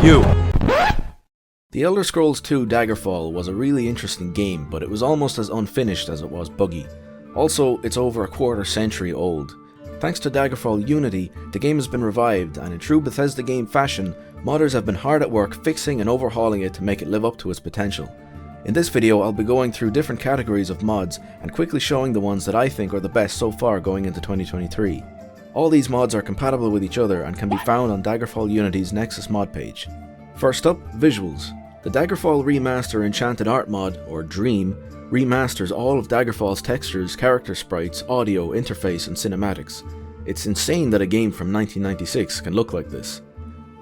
You! The Elder Scrolls II Daggerfall was a really interesting game, but it was almost as unfinished as it was buggy. Also, it's over a quarter century old. Thanks to Daggerfall Unity, the game has been revived, and in true Bethesda game fashion, modders have been hard at work fixing and overhauling it to make it live up to its potential. In this video, I'll be going through different categories of mods and quickly showing the ones that I think are the best so far going into 2023. All these mods are compatible with each other and can be found on Daggerfall Unity's Nexus mod page. First up, visuals. The Daggerfall Remaster Enchanted Art mod, or DREAM, remasters all of Daggerfall's textures, character sprites, audio, interface and cinematics. It's insane that a game from 1996 can look like this.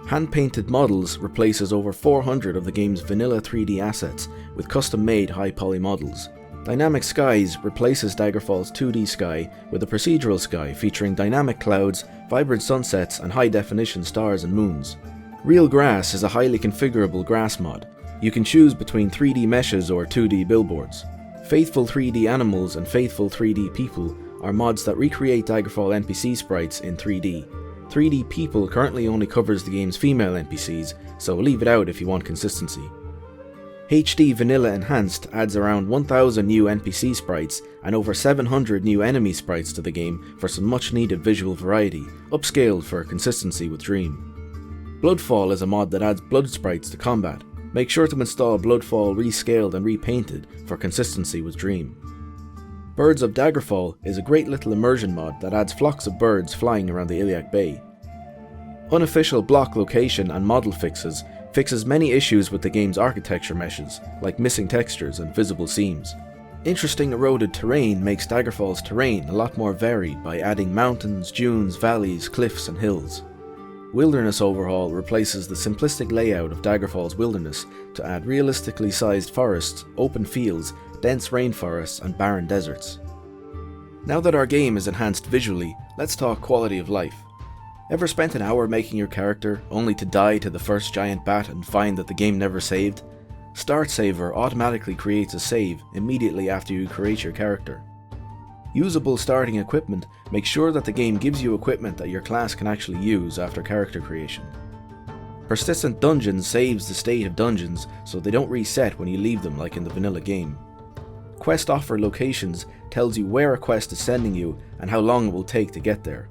Hand-painted models replaces over 400 of the game's vanilla 3D assets with custom-made high-poly models. Dynamic Skies replaces Daggerfall's 2D sky with a procedural sky featuring dynamic clouds, vibrant sunsets and high-definition stars and moons. Real Grass is a highly configurable grass mod. You can choose between 3D meshes or 2D billboards. Faithful 3D Animals and Faithful 3D People are mods that recreate Daggerfall NPC sprites in 3D. 3D People currently only covers the game's female NPCs, so leave it out if you want consistency. HD Vanilla Enhanced adds around 1000 new NPC sprites and over 700 new enemy sprites to the game for some much needed visual variety, upscaled for consistency with Dream. Bloodfall is a mod that adds blood sprites to combat. Make sure to install Bloodfall rescaled and repainted for consistency with Dream. Birds of Daggerfall is a great little immersion mod that adds flocks of birds flying around the Iliac Bay. Unofficial block location and model fixes many issues with the game's architecture meshes, like missing textures and visible seams. Interesting eroded terrain makes Daggerfall's terrain a lot more varied by adding mountains, dunes, valleys, cliffs and hills. Wilderness Overhaul replaces the simplistic layout of Daggerfall's wilderness to add realistically sized forests, open fields, dense rainforests and barren deserts. Now that our game is enhanced visually, let's talk quality of life. Ever spent an hour making your character, only to die to the first giant bat and find that the game never saved? Start Saver automatically creates a save immediately after you create your character. Usable starting equipment makes sure that the game gives you equipment that your class can actually use after character creation. Persistent Dungeons saves the state of dungeons so they don't reset when you leave them like in the vanilla game. Quest Offer Locations tells you where a quest is sending you and how long it will take to get there.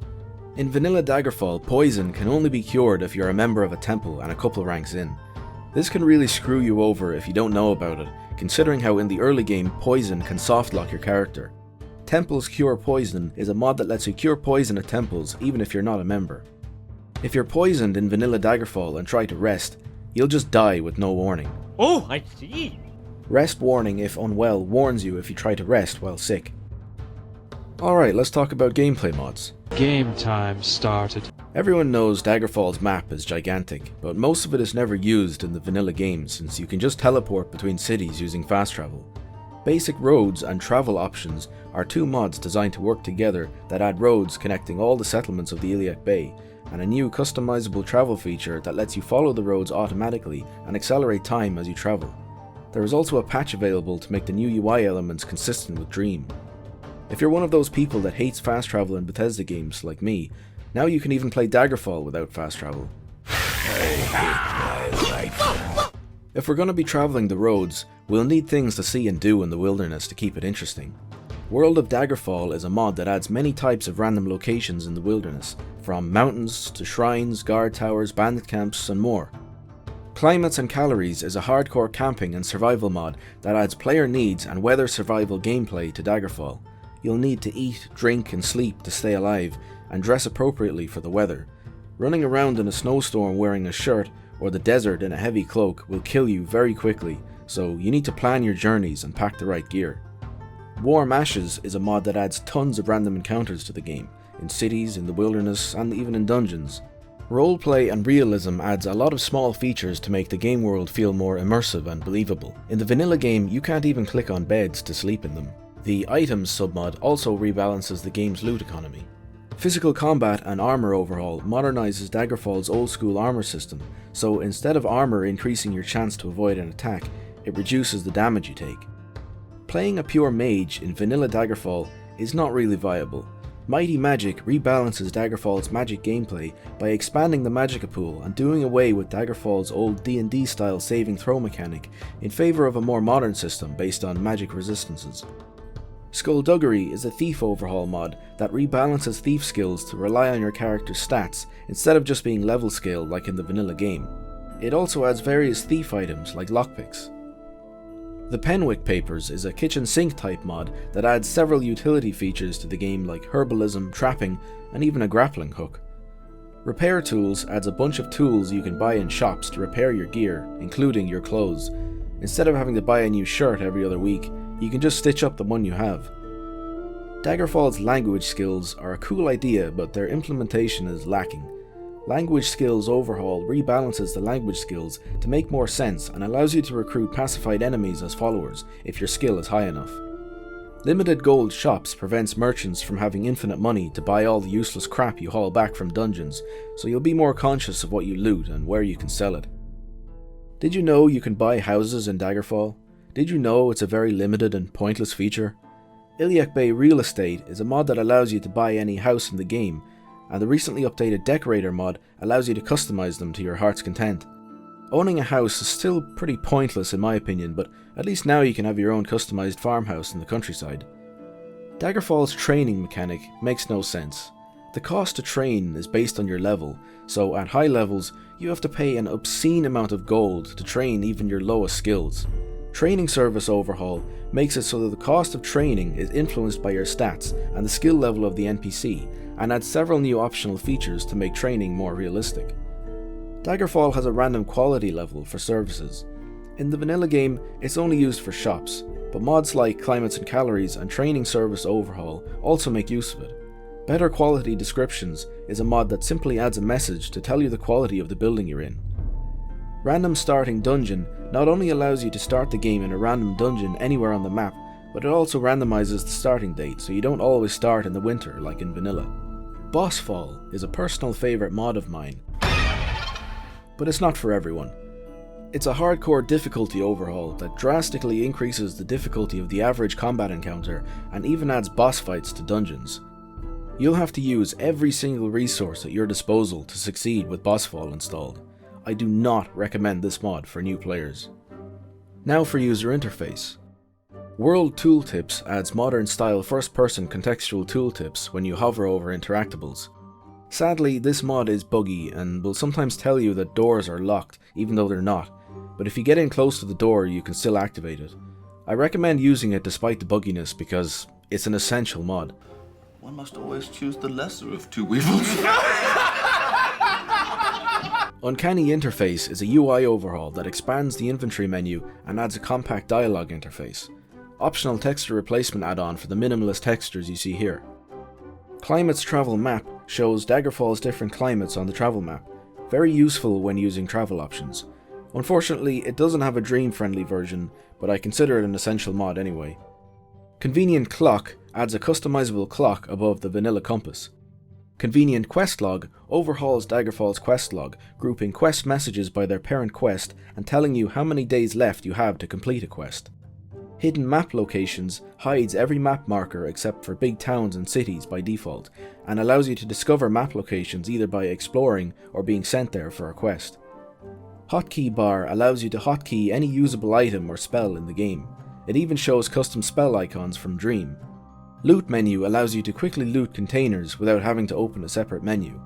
In vanilla Daggerfall, poison can only be cured if you're a member of a temple and a couple ranks in. This can really screw you over if you don't know about it, considering how in the early game poison can softlock your character. Temples Cure Poison is a mod that lets you cure poison at temples even if you're not a member. If you're poisoned in vanilla Daggerfall and try to rest, you'll just die with no warning. Oh, I see! Rest warning if unwell warns you if you try to rest while sick. Alright, let's talk about gameplay mods. Game time started. Everyone knows Daggerfall's map is gigantic, but most of it is never used in the vanilla game since you can just teleport between cities using fast travel. Basic Roads and Travel Options are two mods designed to work together that add roads connecting all the settlements of the Iliac Bay, and a new customizable travel feature that lets you follow the roads automatically and accelerate time as you travel. There is also a patch available to make the new UI elements consistent with Dream. If you're one of those people that hates fast travel in Bethesda games like me, now you can even play Daggerfall without fast travel. If we're going to be travelling the roads, we'll need things to see and do in the wilderness to keep it interesting. World of Daggerfall is a mod that adds many types of random locations in the wilderness, from mountains to shrines, guard towers, bandit camps and more. Climates and Calories is a hardcore camping and survival mod that adds player needs and weather survival gameplay to Daggerfall. You'll need to eat, drink and sleep to stay alive, and dress appropriately for the weather. Running around in a snowstorm wearing a shirt or the desert in a heavy cloak will kill you very quickly, so you need to plan your journeys and pack the right gear. Warm Ashes is a mod that adds tons of random encounters to the game, in cities, in the wilderness and even in dungeons. Roleplay and realism adds a lot of small features to make the game world feel more immersive and believable. In the vanilla game, you can't even click on beds to sleep in them. The Items submod also rebalances the game's loot economy. Physical Combat and Armor Overhaul modernizes Daggerfall's old school armor system, so instead of armor increasing your chance to avoid an attack, it reduces the damage you take. Playing a pure mage in vanilla Daggerfall is not really viable. Mighty Magic rebalances Daggerfall's magic gameplay by expanding the Magicka pool and doing away with Daggerfall's old D&D style saving throw mechanic in favour of a more modern system based on magic resistances. Skullduggery is a thief overhaul mod that rebalances thief skills to rely on your character's stats instead of just being level scaled like in the vanilla game. It also adds various thief items like lockpicks. The Penwick Papers is a kitchen sink type mod that adds several utility features to the game like herbalism, trapping, and even a grappling hook. Repair Tools adds a bunch of tools you can buy in shops to repair your gear, including your clothes. Instead of having to buy a new shirt every other week, you can just stitch up the one you have. Daggerfall's language skills are a cool idea, but their implementation is lacking. Language Skills Overhaul rebalances the language skills to make more sense and allows you to recruit pacified enemies as followers if your skill is high enough. Limited gold shops prevents merchants from having infinite money to buy all the useless crap you haul back from dungeons, so you'll be more conscious of what you loot and where you can sell it. Did you know you can buy houses in Daggerfall? Did you know it's a very limited and pointless feature? Iliac Bay Real Estate is a mod that allows you to buy any house in the game, and the recently updated Decorator mod allows you to customize them to your heart's content. Owning a house is still pretty pointless in my opinion, but at least now you can have your own customized farmhouse in the countryside. Daggerfall's training mechanic makes no sense. The cost to train is based on your level, so at high levels you have to pay an obscene amount of gold to train even your lowest skills. Training Service Overhaul makes it so that the cost of training is influenced by your stats and the skill level of the NPC, and adds several new optional features to make training more realistic. Daggerfall has a random quality level for services. In the vanilla game, it's only used for shops, but mods like Climates and Calories and Training Service Overhaul also make use of it. Better Quality Descriptions is a mod that simply adds a message to tell you the quality of the building you're in. Random Starting Dungeon not only allows you to start the game in a random dungeon anywhere on the map, but it also randomizes the starting date so you don't always start in the winter like in vanilla. Bossfall is a personal favourite mod of mine, but it's not for everyone. It's a hardcore difficulty overhaul that drastically increases the difficulty of the average combat encounter and even adds boss fights to dungeons. You'll have to use every single resource at your disposal to succeed with Bossfall installed. I do not recommend this mod for new players. Now for user interface. World Tooltips adds modern-style first-person contextual tooltips when you hover over interactables. Sadly, this mod is buggy and will sometimes tell you that doors are locked even though they're not, but if you get in close to the door you can still activate it. I recommend using it despite the bugginess because it's an essential mod. One must always choose the lesser of two evils. Uncanny Interface is a UI overhaul that expands the inventory menu and adds a compact dialogue interface. Optional texture replacement add-on for the minimalist textures you see here. Climates Travel Map shows Daggerfall's different climates on the travel map, very useful when using travel options. Unfortunately, it doesn't have a dream-friendly version, but I consider it an essential mod anyway. Convenient Clock adds a customizable clock above the vanilla compass. Convenient Quest Log overhauls Daggerfall's quest log, grouping quest messages by their parent quest and telling you how many days left you have to complete a quest. Hidden Map Locations hides every map marker except for big towns and cities by default, and allows you to discover map locations either by exploring or being sent there for a quest. Hotkey Bar allows you to hotkey any usable item or spell in the game. It even shows custom spell icons from Dream. Loot Menu allows you to quickly loot containers without having to open a separate menu.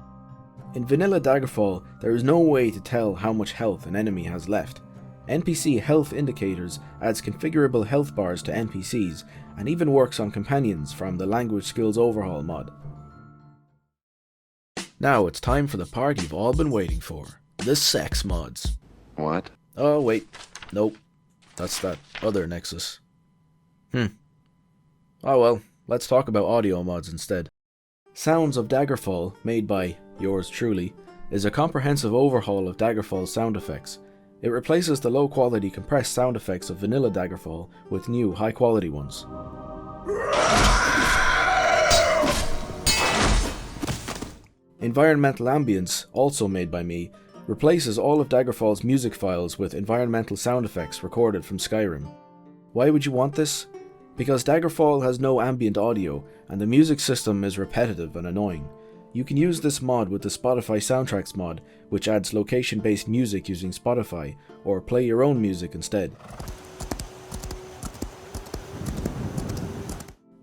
In vanilla Daggerfall, there is no way to tell how much health an enemy has left. NPC Health Indicators adds configurable health bars to NPCs, and even works on companions from the Language Skills Overhaul mod. Now it's time for the part you've all been waiting for, the sex mods. What? Oh wait, nope, that's that other Nexus. Oh well, let's talk about audio mods instead. Sounds of Daggerfall, made by yours truly, is a comprehensive overhaul of Daggerfall's sound effects. It replaces the low-quality compressed sound effects of vanilla Daggerfall with new, high-quality ones. Environmental Ambience, also made by me, replaces all of Daggerfall's music files with environmental sound effects recorded from Skyrim. Why would you want this? Because Daggerfall has no ambient audio and the music system is repetitive and annoying, you can use this mod with the Spotify Soundtracks mod, which adds location-based music using Spotify, or play your own music instead.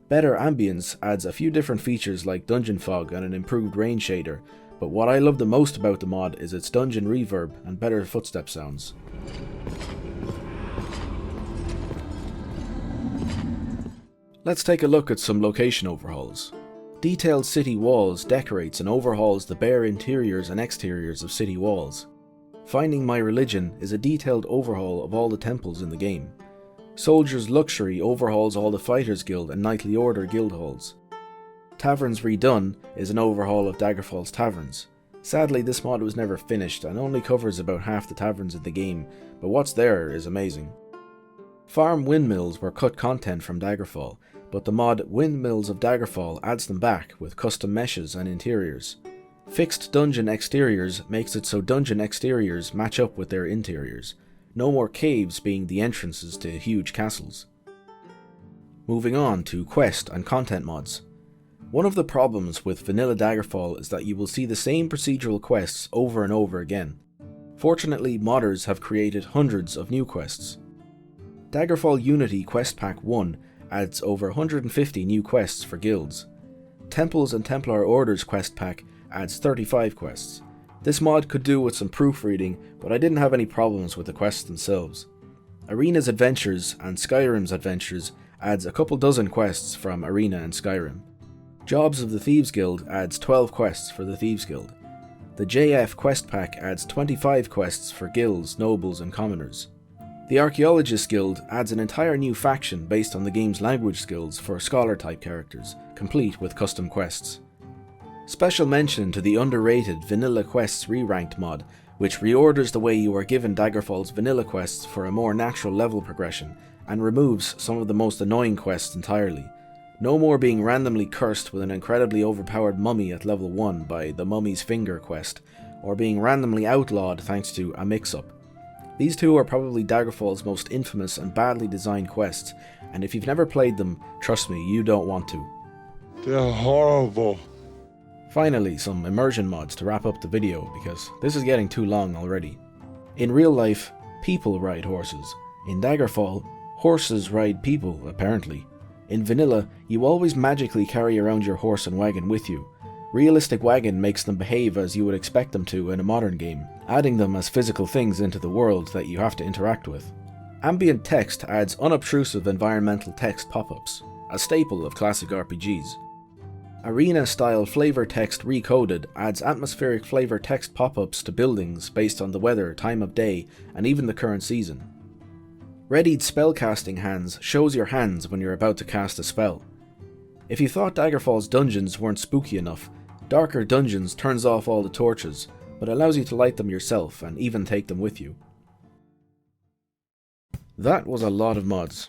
Better Ambience adds a few different features like dungeon fog and an improved rain shader, but what I love the most about the mod is its dungeon reverb and better footstep sounds. Let's take a look at some location overhauls. Detailed city walls decorates and overhauls the bare interiors and exteriors of city walls. Finding My Religion is a detailed overhaul of all the temples in the game. Soldier's Luxury overhauls all the Fighters Guild and Knightly Order guild halls. Taverns Redone is an overhaul of Daggerfall's taverns. Sadly, this mod was never finished and only covers about half the taverns in the game, but what's there is amazing. Farm Windmills were cut content from Daggerfall, but the mod Windmills of Daggerfall adds them back with custom meshes and interiors. Fixed dungeon exteriors makes it so dungeon exteriors match up with their interiors. No more caves being the entrances to huge castles. Moving on to quest and content mods. One of the problems with vanilla Daggerfall is that you will see the same procedural quests over and over again. Fortunately, modders have created hundreds of new quests. Daggerfall Unity Quest Pack 1 adds over 150 new quests for guilds. Temples and Templar Orders Quest Pack adds 35 quests. This mod could do with some proofreading, but I didn't have any problems with the quests themselves. Arena's Adventures and Skyrim's Adventures adds a couple dozen quests from Arena and Skyrim. Jobs of the Thieves Guild adds 12 quests for the Thieves Guild. The JF Quest Pack adds 25 quests for guilds, nobles and commoners. The Archaeologists Guild adds an entire new faction based on the game's language skills for Scholar-type characters, complete with custom quests. Special mention to the underrated Vanilla Quests Re-Ranked mod, which reorders the way you are given Daggerfall's vanilla quests for a more natural level progression, and removes some of the most annoying quests entirely. No more being randomly cursed with an incredibly overpowered mummy at level 1 by the Mummy's Finger quest, or being randomly outlawed thanks to a mix-up. These two are probably Daggerfall's most infamous and badly designed quests, and if you've never played them, trust me, you don't want to. They're horrible. Finally, some immersion mods to wrap up the video, because this is getting too long already. In real life, people ride horses. In Daggerfall, horses ride people, apparently. In vanilla, you always magically carry around your horse and wagon with you. Realistic wagon makes them behave as you would expect them to in a modern game, adding them as physical things into the world that you have to interact with. Ambient text adds unobtrusive environmental text pop-ups, a staple of classic RPGs. Arena-style flavor text recoded adds atmospheric flavor text pop-ups to buildings based on the weather, time of day, and even the current season. Readied spellcasting hands shows your hands when you're about to cast a spell. If you thought Daggerfall's dungeons weren't spooky enough, Darker Dungeons turns off all the torches, but allows you to light them yourself and even take them with you. That was a lot of mods.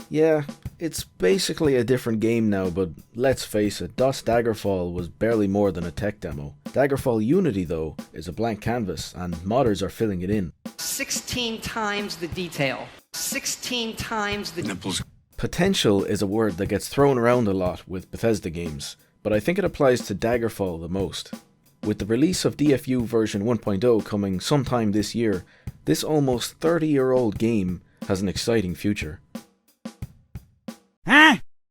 Yeah, it's basically a different game now, but let's face it, DOS Daggerfall was barely more than a tech demo. Daggerfall Unity, though, is a blank canvas, and modders are filling it in. 16 times the detail. 16 times the Nipples. Potential is a word that gets thrown around a lot with Bethesda games, but I think it applies to Daggerfall the most. With the release of DFU version 1.0 coming sometime this year, this almost 30-year-old game has an exciting future. Huh?